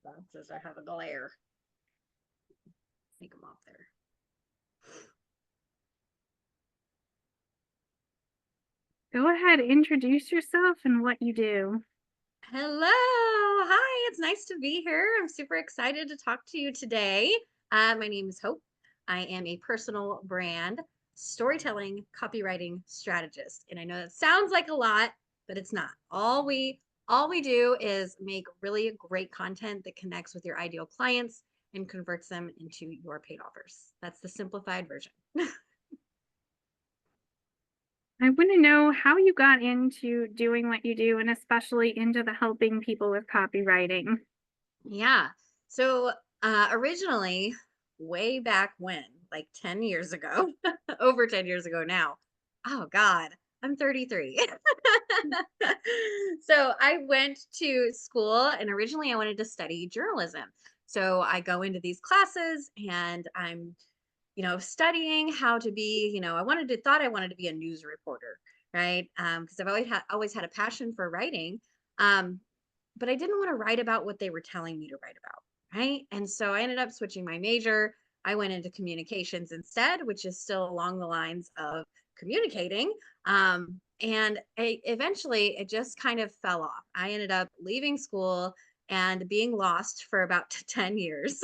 Glasses, I have a glare. Take them off there. Go ahead, introduce yourself and what you do. Hello. Hi. It's nice to be here. I'm super excited to talk to you today. My name is Hope. I am a personal brand storytelling copywriting strategist. And I know that sounds like a lot, but it's not. All we do is make really great content that connects with your ideal clients and converts them into your paid offers. That's the simplified version. I want to know how you got into doing what you do and especially into the helping people with copywriting. Yeah. So originally, way back when, like 10 years ago, over 10 years ago now. Oh God, I'm 33. So I went to school and originally I wanted to study journalism. So I go into these classes and I'm, studying how to be, thought I wanted to be a news reporter, right? Because I've always had a passion for writing. Um, but I didn't want to write about what they were telling me to write about. Right. And so I ended up switching my major. I went into communications instead, which is still along the lines of communicating. Eventually it just kind of fell off. I ended up leaving school and being lost for about 10 years.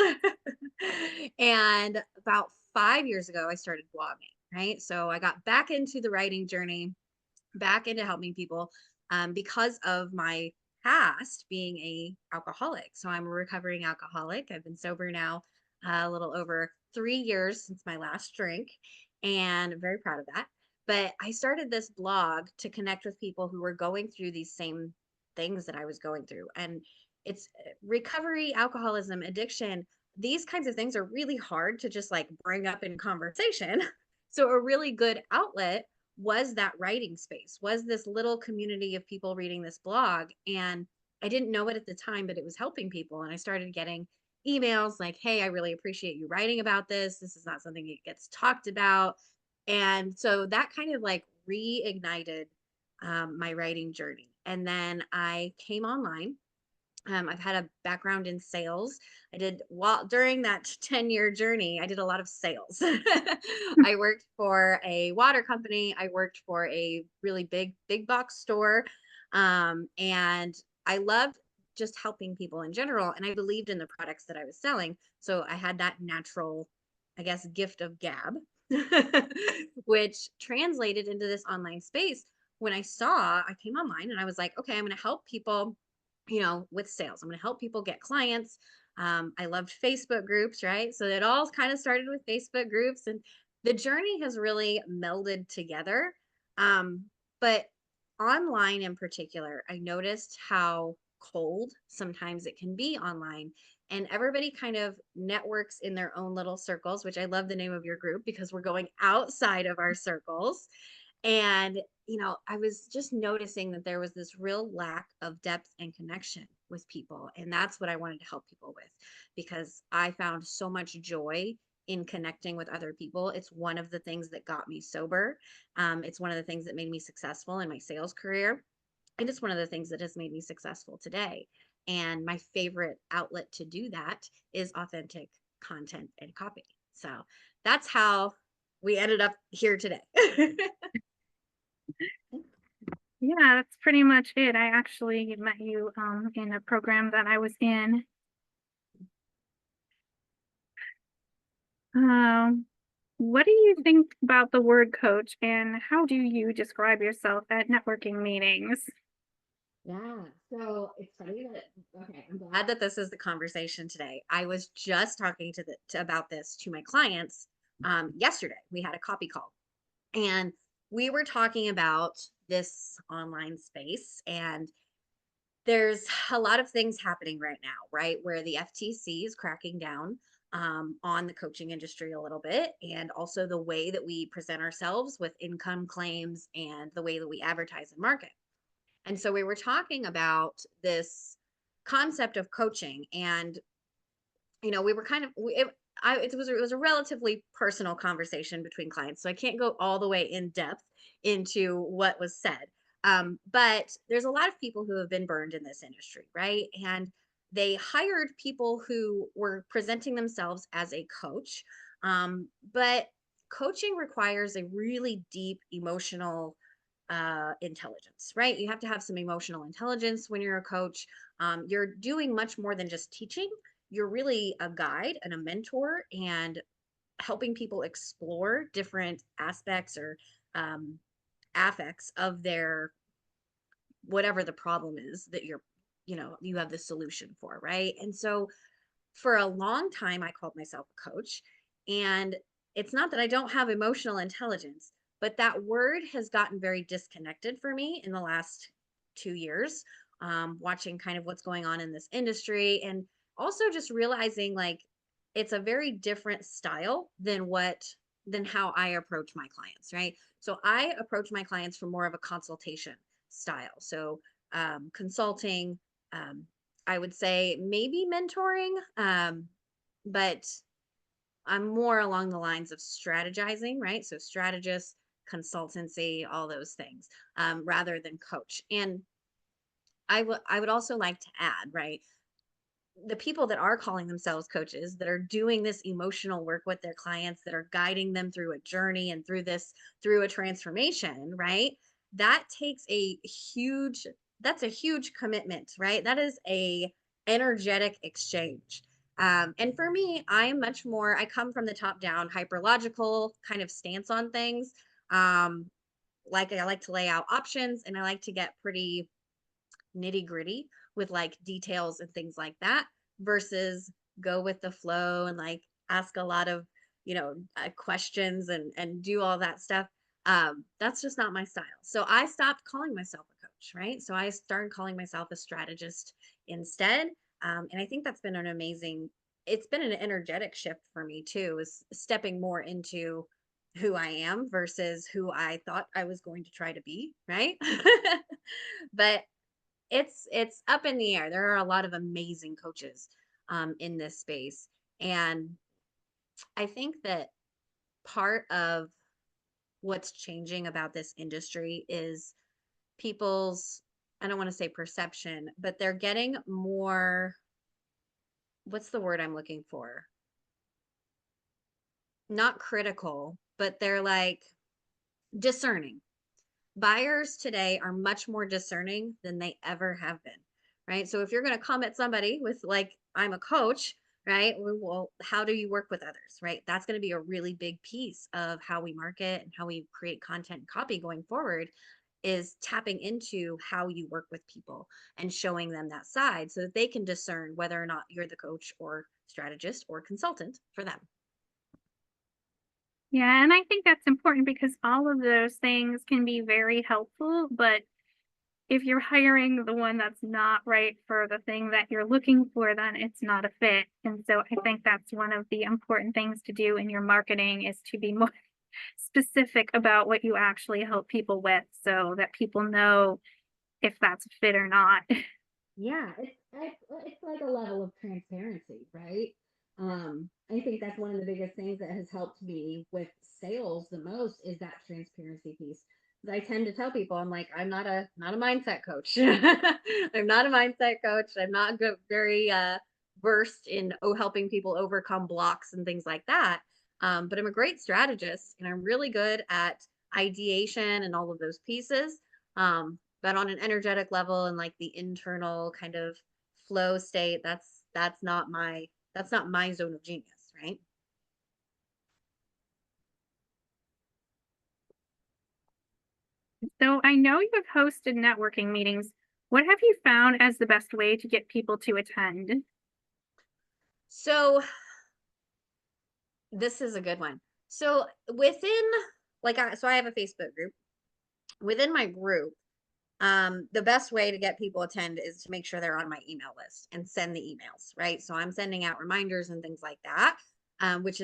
And about 5 years ago, I started blogging. Right. So I got back into the writing journey, back into helping people because of my past being a alcoholic. So I'm a recovering alcoholic. I've been sober now a little over 3 years since my last drink, and I'm very proud of that. But I started this blog to connect with people who were going through these same things that I was going through. And it's recovery, alcoholism, addiction. These kinds of things are really hard to just like bring up in conversation. So a really good outlet was that writing space, was this little community of people reading this blog. And I didn't know it at the time, but it was helping people. And I started getting emails like, hey, I really appreciate you writing about this. This is not something that gets talked about. And so that kind of like reignited my writing journey. And then I came online. I've had a background in sales. I did while during that 10-year journey, I did a lot of sales. I worked for a water company. I worked for a really big box store. And I loved just helping people in general. And I believed in the products that I was selling. So I had that natural, I guess, gift of gab, which translated into this online space. When I came online and I was like, okay, I'm going to help people, with sales. I'm going to help people get clients. I loved Facebook groups, right? So it all kind of started with Facebook groups, and the journey has really melded together. But online in particular, I noticed how cold sometimes it can be online. And everybody kind of networks in their own little circles, which I love the name of your group because we're going outside of our circles. And, I was just noticing that there was this real lack of depth and connection with people. And that's what I wanted to help people with because I found so much joy in connecting with other people. It's one of the things that got me sober. It's one of the things that made me successful in my sales career. And it's one of the things that has made me successful today. And my favorite outlet to do that is authentic content and copy. So that's how we ended up here today. Yeah, that's pretty much it. I actually met you in a program that I was in. Um, what do you think about the word coach and how do you describe yourself at networking meetings? Yeah. So it's funny that okay, I'm glad that this is the conversation today. I was just talking about this to my clients yesterday. We had a copy call and we were talking about this online space, and there's a lot of things happening right now, right? Where the FTC is cracking down on the coaching industry a little bit, and also the way that we present ourselves with income claims and the way that we advertise and market. And so we were talking about this concept of coaching, and we were kind of it was a relatively personal conversation between clients, so I can't go all the way in depth into what was said. But there's a lot of people who have been burned in this industry, right? And they hired people who were presenting themselves as a coach. But coaching requires a really deep emotional intelligence, right? You have to have some emotional intelligence when you're a coach. You're doing much more than just teaching. You're really a guide and a mentor and helping people explore different aspects or um, affects of their whatever the problem is that you have the solution for, right? And so for a long time I called myself a coach, and it's not that I don't have emotional intelligence, but that word has gotten very disconnected for me in the last 2 years, watching kind of what's going on in this industry, and also just realizing like it's a very different style than how I approach my clients, right? So I approach my clients from more of a consultation style. So consulting, um, I would say maybe mentoring, but I'm more along the lines of strategizing, right? So strategist, consultancy, all those things, rather than coach. And I would also like to add, right? The people that are calling themselves coaches, that are doing this emotional work with their clients, that are guiding them through a journey and through a transformation, right? That takes a huge that's a huge commitment, right? That is a energetic exchange. And for me, I come from the top down hyperlogical kind of stance on things. Um, like I like to lay out options, and I like to get pretty nitty gritty with like details and things like that, versus go with the flow and like ask a lot of questions and do all that stuff. That's just not my style, so I stopped calling myself a coach, right? So I started calling myself a strategist instead. And I think that's been an amazing it's been an energetic shift for me too, is stepping more into who I am versus who I thought I was going to try to be, right? But it's up in the air. There are a lot of amazing coaches in this space, and I think that part of what's changing about this industry is people's, I don't want to say perception, but they're getting more, what's the word I'm looking for? Not critical, but they're like discerning. Buyers today are much more discerning than they ever have been, right? So if you're going to come at somebody with like, I'm a coach, right? Well, how do you work with others, right? That's going to be a really big piece of how we market and how we create content and copy going forward, is tapping into how you work with people and showing them that side so that they can discern whether or not you're the coach or strategist or consultant for them. Yeah, and I think that's important because all of those things can be very helpful, but if you're hiring the one that's not right for the thing that you're looking for, then it's not a fit. And so I think that's one of the important things to do in your marketing is to be more specific about what you actually help people with so that people know if that's a fit or not. Yeah, it's like a level of transparency, right? I think that's one of the biggest things that has helped me with sales the most is that transparency piece. 'Cause I tend to tell people, I'm like, I'm not a mindset coach. I'm not a mindset coach. I'm not very versed in helping people overcome blocks and things like that. But I'm a great strategist, and I'm really good at ideation and all of those pieces. But on an energetic level and like the internal kind of flow state, that's not my zone of genius, right? So I know you've hosted networking meetings. What have you found as the best way to get people to attend? So this is a good one. So within so I have a Facebook group. Within my group, the best way to get people attend is to make sure they're on my email list and send the emails, right? So I'm sending out reminders and things like that, which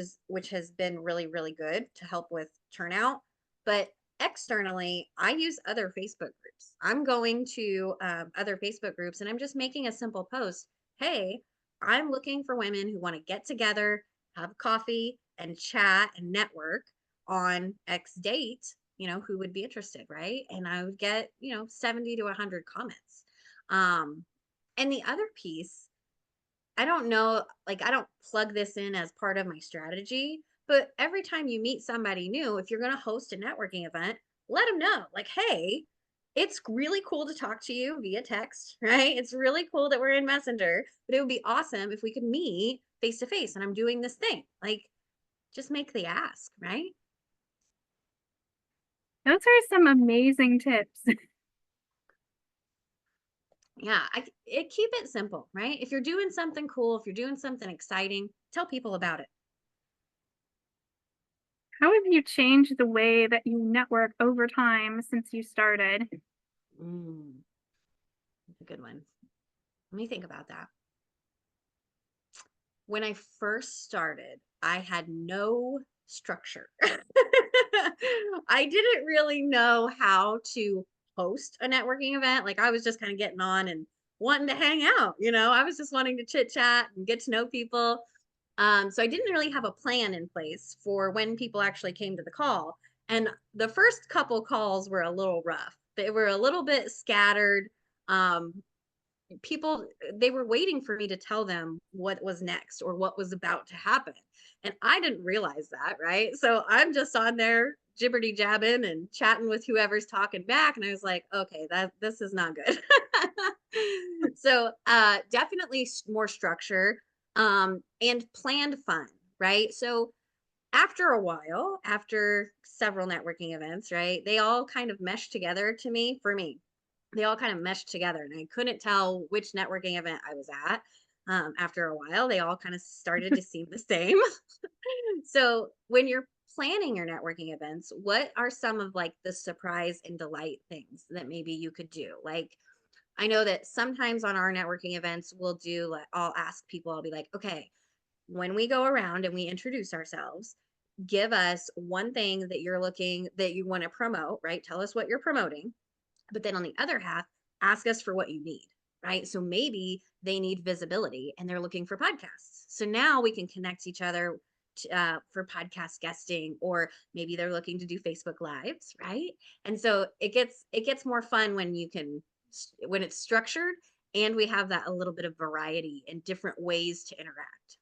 has been really, really good to help with turnout. But externally, I use other Facebook groups. I'm going to other Facebook groups and I'm just making a simple post. Hey, I'm looking for women who want to get together, have coffee, and chat and network on X date, who would be interested, right? And I would get, 70 to 100 comments. And the other piece I don't know, like, I don't plug this in as part of my strategy, but every time you meet somebody new, if you're going to host a networking event, let them know, like, hey, it's really cool to talk to you via text, right? It's really cool that we're in Messenger, but it would be awesome if we could meet face to face and I'm doing this thing. Like, just make the ask, right? Those are some amazing tips. Yeah, keep it simple, right? If you're doing something cool, if you're doing something exciting, tell people about it. How have you changed the way that you network over time since you started? Mm, that's a good one. Let me think about that. When I first started, I had no structure. I didn't really know how to host a networking event. Like I was just kind of getting on and wanting to hang out, I was just wanting to chit chat and get to know people. So I didn't really have a plan in place for when people actually came to the call. And the first couple calls were a little rough. They were a little bit scattered. Um, People, they were waiting for me to tell them what was next or what was about to happen, and I didn't realize that, right? So I'm just on there jibberty jabbing and chatting with whoever's talking back, and I was like, okay, that this is not good. So definitely more structure, and planned fun, right? So after a while, after several networking events, right, they all kind of meshed together to me for me. They all kind of meshed together, and I couldn't tell which networking event I was at. After a while, they all kind of started to seem the same. So, when you're planning your networking events, what are some of like the surprise and delight things that maybe you could do? Like, I know that sometimes on our networking events, we'll do like, I'll ask people, I'll be like, okay, when we go around and we introduce ourselves, give us one thing that you're looking that you want to promote, right? Tell us what you're promoting. But then on the other half, ask us for what you need, right? So maybe they need visibility and they're looking for podcasts. So now we can connect each other for podcast guesting, or maybe they're looking to do Facebook lives, right? And so it gets more fun when you can when it's structured and we have that a little bit of variety and different ways to interact.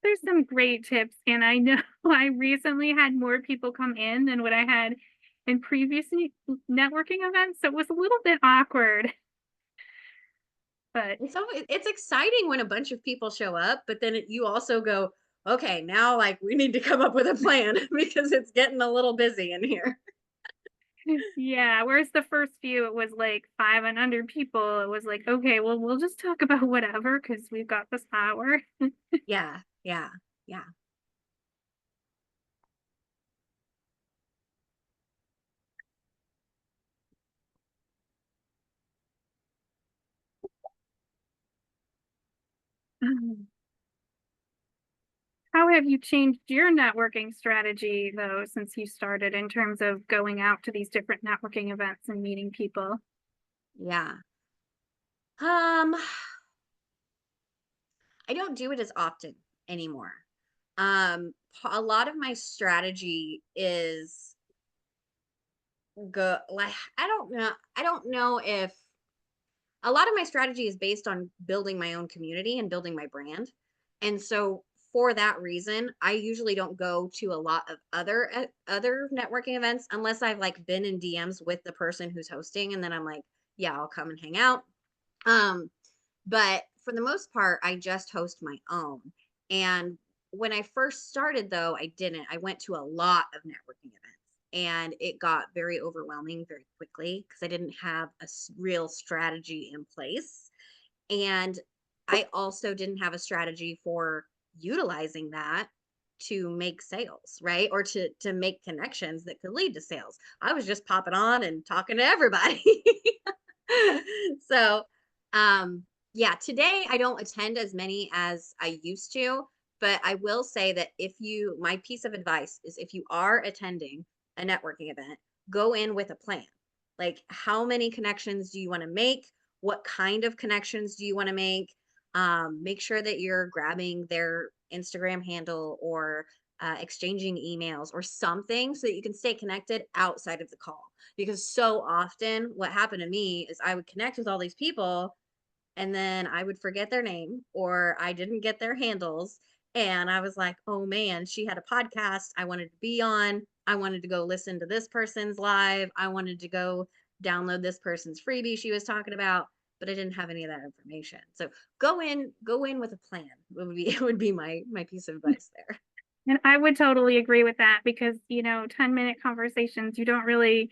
There's some great tips, and I know I recently had more people come in than what I had in previous networking events, so it was a little bit awkward, but So it's exciting when a bunch of people show up, but then you also go, okay, now like we need to come up with a plan because it's getting a little busy in here. yeah, whereas the first few, it was like 5 and under people, it was like, "Okay, well, we'll just talk about whatever because 'cause we've got this hour." Yeah, yeah, yeah. How have you changed your networking strategy, though, since you started in terms of going out to these different networking events and meeting people? Yeah. Um, I don't do it as often anymore. A lot of my strategy is go like I don't know if a lot of my strategy is based on building my own community and building my brand. And so for that reason, I usually don't go to a lot of other networking events unless I've like been in DMs with the person who's hosting, and then I'm like, yeah, I'll come and hang out. Um but for the most part, I just host my own. And when I first started, though, I didn't. I went to a lot of networking events and it got very overwhelming very quickly because I didn't have a real strategy in place. And I also didn't have a strategy for utilizing that to make sales, right? Or to make connections that could lead to sales. I was just popping on and talking to everybody. So, um yeah, today I don't attend as many as I used to, but I will say that my piece of advice is if you are attending a networking event, go in with a plan. Like, how many connections do you want to make? What kind of connections do you want to make? Make sure that you're grabbing their Instagram handle or exchanging emails or something so that you can stay connected outside of the call. Because so often, what happened to me is I would connect with all these people and then I would forget their name or I didn't get their handles. And I was like, oh man, she had a podcast I wanted to be on. I wanted to go listen to this person's live. I wanted to go download this person's freebie she was talking about, but I didn't have any of that information. So go in with a plan. Would be would be my piece of advice there. And I would totally agree with that because, 10-minute conversations, you don't really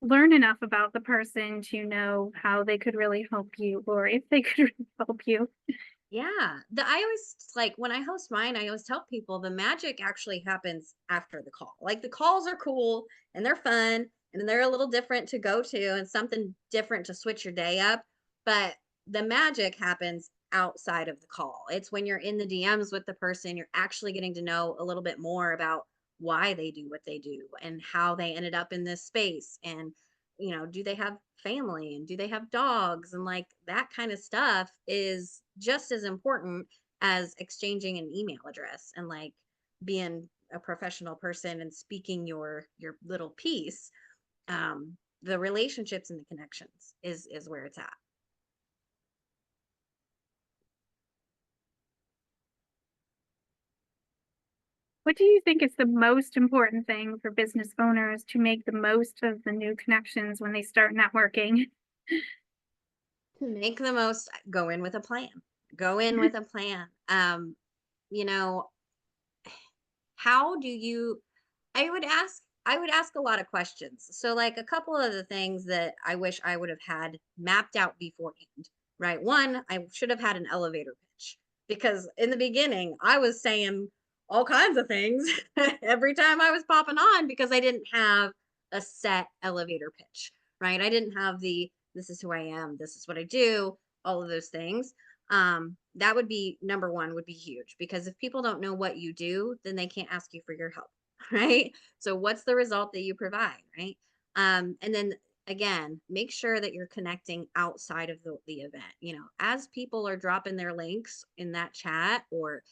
learn enough about the person to know how they could really help you or if they could really help you. Yeah. I always like when I host mine, I always tell people the magic actually happens after the call. Like the calls are cool and they're fun and they're a little different to go to and something different to switch your day up. But the magic happens outside of the call. It's when you're in the DMs with the person, you're actually getting to know a little bit more about why they do what they do and how they ended up in this space and do they have family and do they have dogs and like that kind of stuff is just as important as exchanging an email address and like being a professional person and speaking your little piece. The relationships and the connections is where it's at. What do you think is the most important thing for business owners to make the most of the new connections when they start networking? To make the most, go in with a plan. Go in with a plan. You know, how do you I would ask a lot of questions. So like a couple of the things that I wish I would have had mapped out beforehand, right? One, I should have had an elevator pitch because in the beginning I was saying all kinds of things every time I was popping on because I didn't have a set elevator pitch, right? I didn't have the this is who I am, this is what I do, all of those things. That would be number one, would be huge because if people don't know what you do, then they can't ask you for your help, right? So what's the result that you provide, right? And then again, make sure that you're connecting outside of the event. As people are dropping their links in that chat or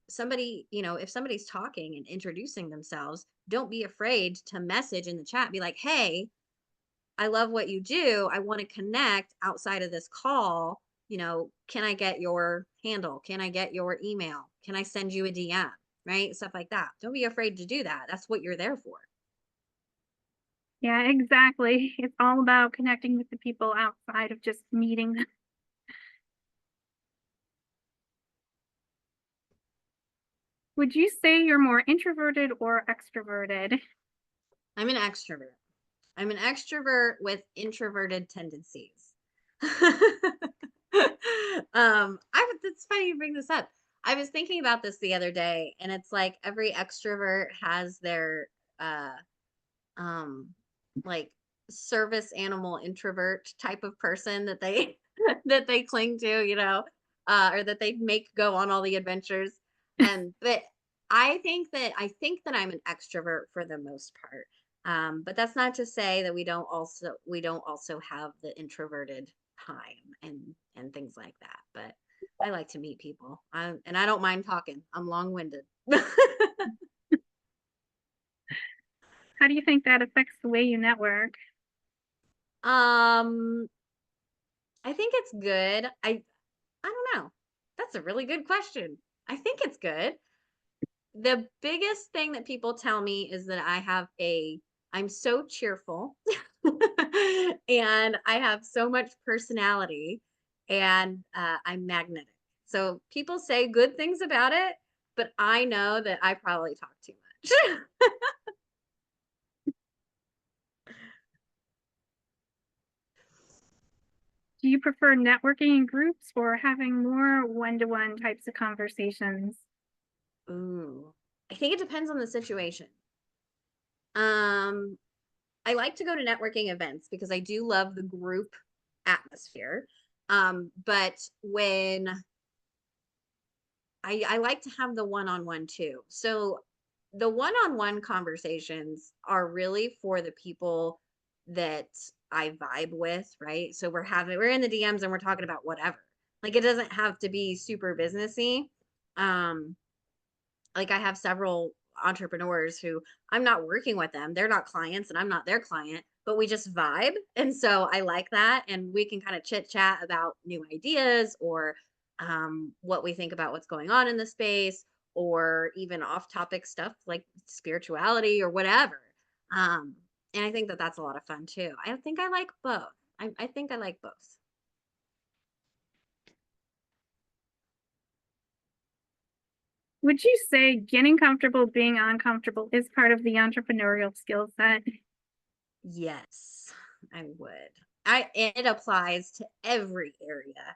somebody, if somebody's talking and introducing themselves, don't be afraid to message in the chat, be like, hey, I love what you do. I want to connect outside of this call. Can I get your handle? Can I get your email? Can I send you a DM? Right? Stuff like that. Don't be afraid to do that. That's what you're there for. Yeah, exactly. It's all about connecting with the people outside of just meeting them. Would you say you're more introverted or extroverted? I'm an extrovert. I'm an extrovert with introverted tendencies. It's funny you bring this up. I was thinking about this the other day, and it's like every extrovert has their uh um like service animal introvert type of person that they that they cling to, or that they make go on all the adventures. And but I think that I'm an extrovert for the most part. But that's not to say that we don't also have the introverted time and things like that. But I like to meet people. And I don't mind talking. I'm long-winded. How do you think that affects the way you network? um I think it's good. I don't know. That's a really good question. I think it's good. The biggest thing that people tell me is that I'm so cheerful and I have so much personality and I'm magnetic. So people say good things about it, but I know that I probably talk too much. Do you prefer networking in groups or having more one-to-one types of conversations? Ooh, I think it depends on the situation. Um, I like to go to networking events because I do love the group atmosphere. But when I like to have the one-on-one too. So the one-on-one conversations are really for the people that I vibe with, right? So we're in the DMs and we're talking about whatever. Like it doesn't have to be super businessy. Um, like I have several entrepreneurs who I'm not working with them. They're not clients and I'm not their client, but we just vibe. And so I like that. And we can kind of chit chat about new ideas or what we think about what's going on in the space, or even off topic stuff like spirituality or whatever. Um, and I think that that's a lot of fun too. I think I like both. I think I like both. Would you say getting comfortable being uncomfortable is part of the entrepreneurial skill set? Yes, I would. It applies to every area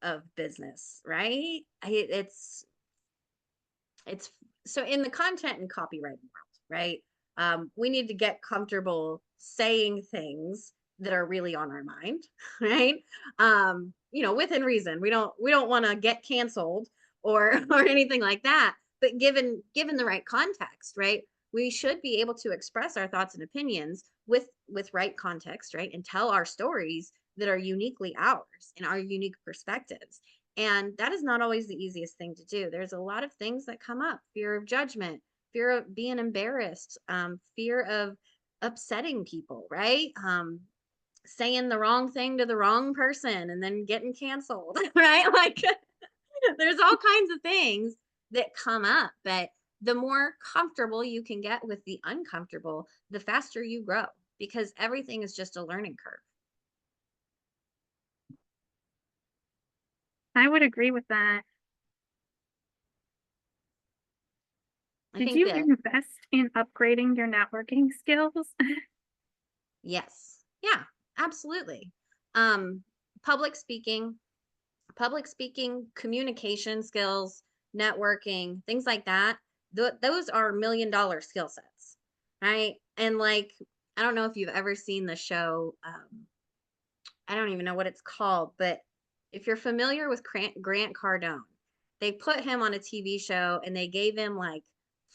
of business, right? It's so in the content and copywriting world, right? We need to get comfortable saying things that are really on our mind, right? Within reason. We don't want to get canceled or or anything like that. But given the right context, right? We should be able to express our thoughts and opinions with right context, right? And tell our stories that are uniquely ours and our unique perspectives. And that is not always the easiest thing to do. There's a lot of things that come up: fear of judgment, fear of being embarrassed, fear of upsetting people, right? Saying the wrong thing to the wrong person and then getting canceled, right? Like there's all kinds of things that come up. But the more comfortable you can get with the uncomfortable, the faster you grow, because everything is just a learning curve. I would agree with that. I Did think you that, invest in upgrading your networking skills? yes. Yeah, absolutely. Um, public speaking, communication skills, networking, things like that. Those are $1 million skill sets, right? And like, I don't know if you've ever seen the show. I don't even know what it's called, but if you're familiar with Grant Cardone, they put him on a TV show and they gave him like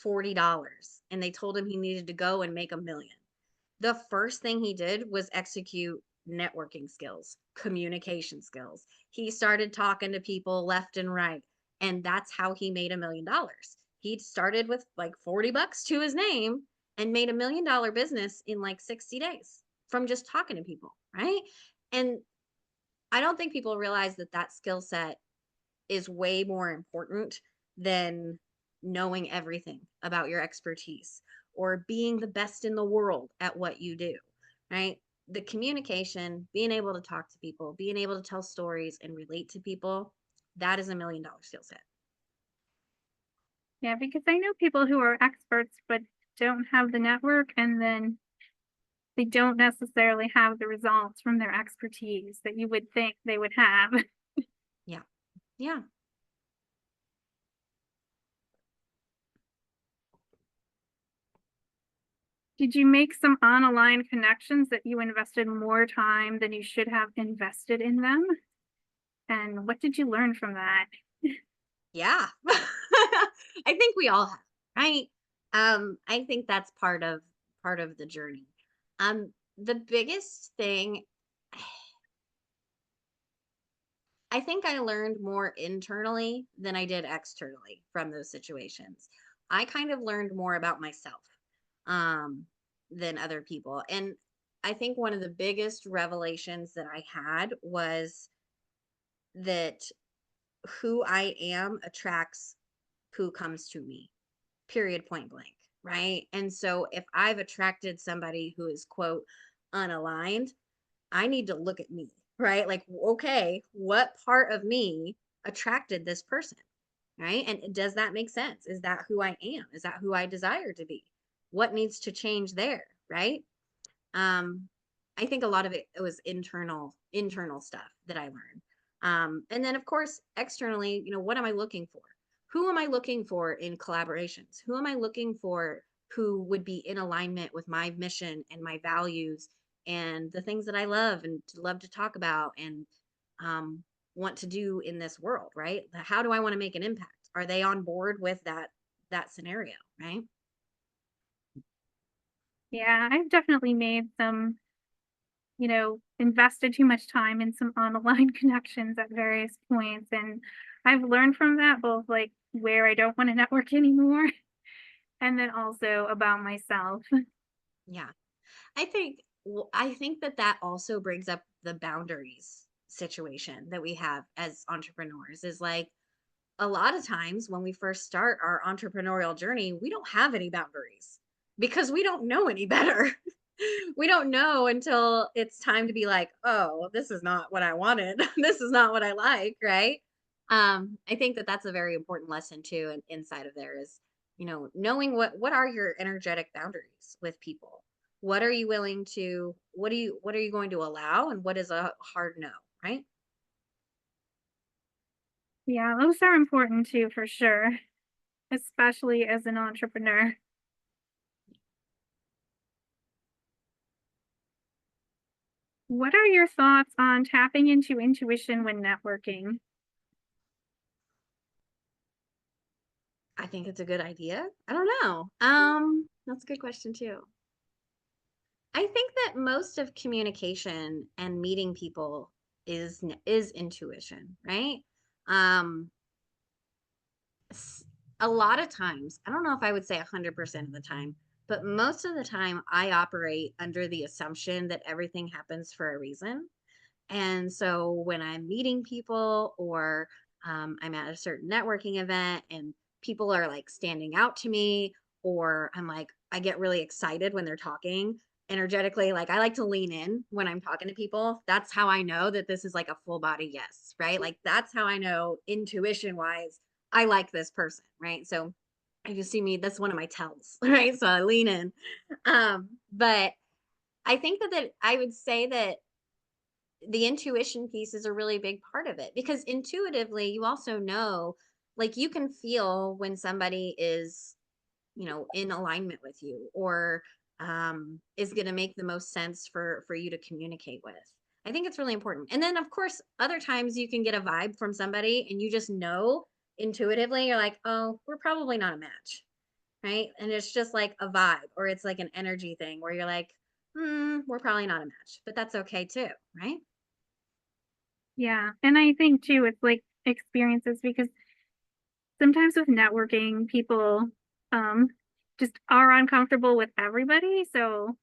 $40 and they told him he needed to go and make 1 million. The first thing he did was execute networking skills, communication skills. He started talking to people left and right, and that's how he made $1 million. He started with like $40 to his name and made $1 million business in like 60 days from just talking to people, right? And I don't think people realize that that skill set is way more important than knowing everything about your expertise or being the best in the world at what you do, right? The communication, being able to talk to people, being able to tell stories and relate to people, that is $1 million skill set. Yeah, because I know people who are experts but don't have the network, and then they don't necessarily have the results from their expertise that you would think they would have. Yeah. Yeah. Did you make some on-aligned connections that you invested more time than you should have invested in them? And what did you learn from that? Yeah. I think we all have, right? I think that's part of the journey. The biggest thing, I think I learned more internally than I did externally from those situations. I kind of learned more about myself um, than other people. And I think one of the biggest revelations that I had was that who I am attracts who comes to me, period, point blank. Right. And so if I've attracted somebody who is, quote, unaligned, I need to look at me, right? Like, okay, what part of me attracted this person, right? And does that make sense? Is that who I am? Is that who I desire to be? What needs to change there, right? Um, I think a lot of it was internal stuff that I learned. And then of course, externally, what am I looking for? Who am I looking for in collaborations? Who am I looking for who would be in alignment with my mission and my values and the things that I love and love to talk about and want to do in this world, right? How do I want to make an impact? Are they on board with that scenario, right? Yeah, I've definitely made some, invested too much time in some unaligned connections at various points. And I've learned from that both like where I don't want to network anymore and then also about myself. Yeah. I think that that also brings up the boundaries situation that we have as entrepreneurs is like a lot of times when we first start our entrepreneurial journey, we don't have any boundaries because we don't know any better. We don't know until it's time to be like, oh, this is not what I wanted. This is not what I like, right? I think that that's a very important lesson too, and inside of there is, knowing what are your energetic boundaries with people. What are you willing to? What are you going to allow, and what is a hard no, right? Yeah, those are important too, for sure, especially as an entrepreneur. What are your thoughts on tapping into intuition when networking? I think it's a good idea. I don't know. That's a good question too. I think that most of communication and meeting people is intuition, right? Um, s- a lot of times, I don't know if I would say 100% of the time, but most of the time I operate under the assumption that everything happens for a reason. And so when I'm meeting people or I'm at a certain networking event and people are like standing out to me, or I'm like, I get really excited when they're talking energetically. Like I like to lean in when I'm talking to people. That's how I know that this is like a full body yes, right? Like that's how I know intuition wise, I like this person, right? So if you see me, that's one of my tells, right? So I lean in. But I think that I would say that the intuition piece is a really big part of it because intuitively you also know, like you can feel when somebody is, in alignment with you or is going to make the most sense for you to communicate with. I think it's really important. And then of course other times you can get a vibe from somebody and you just know intuitively, you're like, oh, we're probably not a match, right? And it's just like a vibe or it's like an energy thing where you're like, we're probably not a match, but that's okay too, right? Yeah, and I think too, it's like experiences because sometimes with networking, people um just are uncomfortable with everybody. So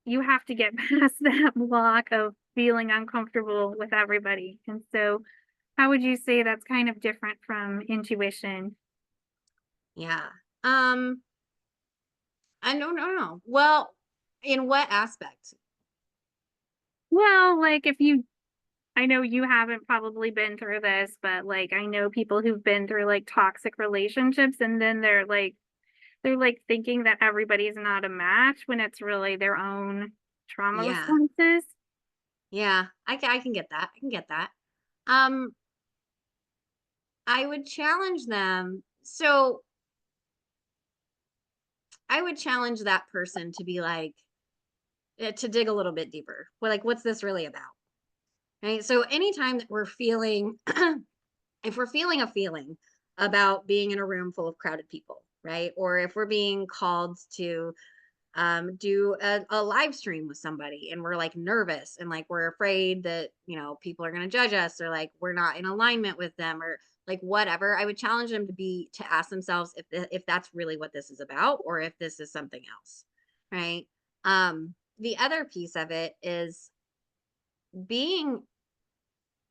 you have to get past that block of feeling uncomfortable with everybody. And so, how would you say that's kind of different from intuition? Yeah. Um, I don't know. Well, in what aspect? Well, like if you, I know you haven't probably been through this, but like I know people who've been through like toxic relationships and then they're like thinking that everybody's not a match when it's really their own trauma Yeah. responses. Yeah. I can get that. I can get that. Um, I would challenge them. So I would challenge that person to be like, to dig a little bit deeper. Well, like, what's this really about? Right. So anytime that we're feeling, if we're feeling a feeling about being in a room full of crowded people, right? Or if we're being called to do a live stream with somebody and we're like nervous and like we're afraid that people are going to judge us or like we're not in alignment with them or like whatever, I would challenge them to ask themselves if that's really what this is about or if this is something else, right? The other piece of it is being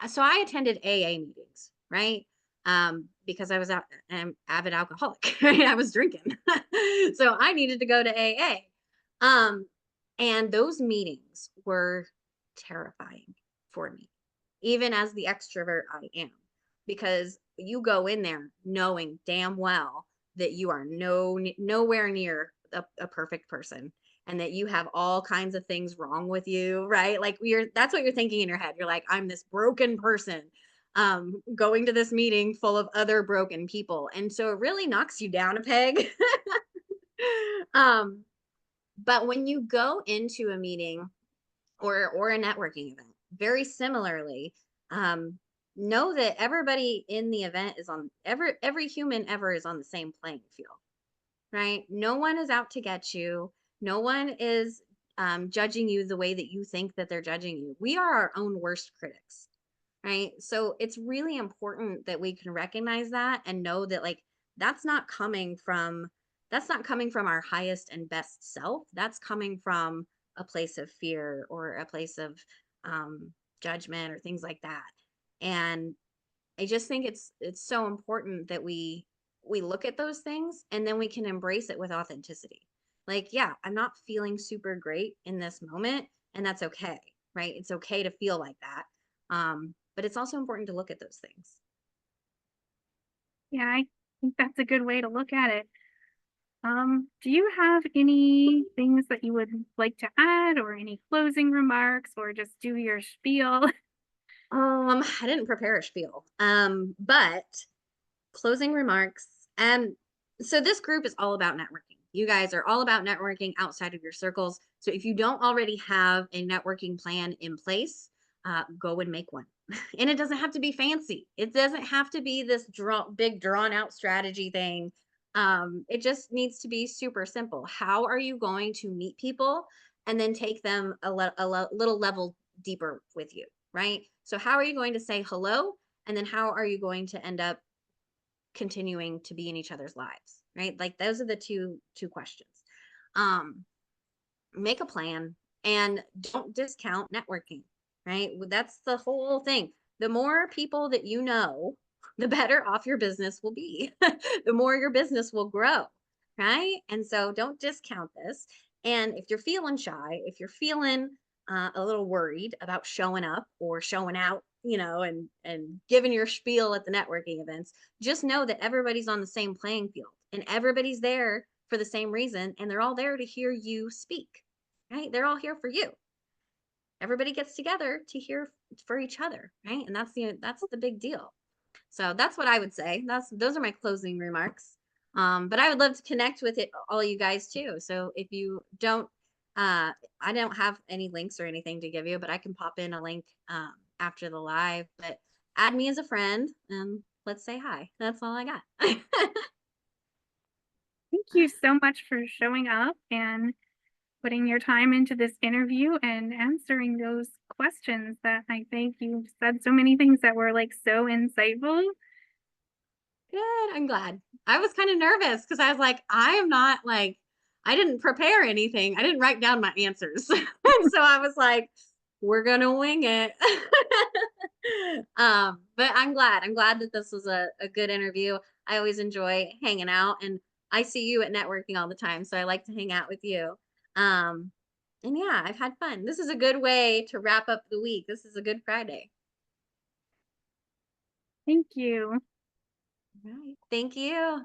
so I attended AA meetings, right? Because I was an avid alcoholic, right? I was drinking. So I needed to go to AA. Um, and those meetings were terrifying for me, even as the extrovert I am, because you go in there knowing damn well that you are nowhere near a perfect person and that you have all kinds of things wrong with you, right? Like that's what you're thinking in your head. You're like, I'm this broken person going to this meeting full of other broken people. And so it really knocks you down a peg. um, but when you go into a meeting or a networking event, very similarly, um, know that everybody in the event is on every human ever is on the same playing field, right? No one is out to get you. No one is judging you the way that you think that they're judging you. We are our own worst critics, right? So it's really important that we can recognize that and know that like that's not coming from that's not coming from our highest and best self. That's coming from a place of fear or a place of um, judgment or things like that. And I just think it's so important that we look at those things and then we can embrace it with authenticity. Like, yeah, I'm not feeling super great in this moment, and that's okay, right? It's okay to feel like that. But it's also important to look at those things. Yeah, I think that's a good way to look at it. Do you have any things that you would like to add or any closing remarks or just do your spiel? I didn't prepare a spiel. But closing remarks. So this group is all about networking. You guys are all about networking outside of your circles. So if you don't already have a networking plan in place, go and make one. And it doesn't have to be fancy. It doesn't have to be this big drawn out strategy thing. It just needs to be super simple. How are you going to meet people and then take them little level deeper with you, right? So how are you going to say hello? And then how are you going to end up continuing to be in each other's lives, right? Like those are the two questions. Um, Make a plan and don't discount networking, right? That's the whole thing. The more people that you know, the better off your business will be. The more your business will grow, right? And so don't discount this. And if you're feeling shy, if you're feeling a little worried about showing up or showing out, and giving your spiel at the networking events, just know that everybody's on the same playing field and everybody's there for the same reason, and they're all there to hear you speak, right? They're all here for you. Everybody gets together to hear for each other, right? And that's the big deal. So that's what I would say. Those are my closing remarks. But I would love to connect with all you guys too. So if you don't, I don't have any links or anything to give you, but I can pop in a link after the live. But add me as a friend and let's say hi. That's all I got. Thank you so much for showing up and putting your time into this interview and answering those questions that I think you said so many things that were like so insightful. Good. I'm glad. I was kind of nervous because I was like, I am not like, I didn't prepare anything. I didn't write down my answers. So I was like, we're going to wing it. But I'm glad. I'm glad that this was a good interview. I always enjoy hanging out and I see you at networking all the time. So I like to hang out with you. Um, and yeah, I've had fun. This is a good way to wrap up the week. This is a good Friday. Thank you. All right. Thank you.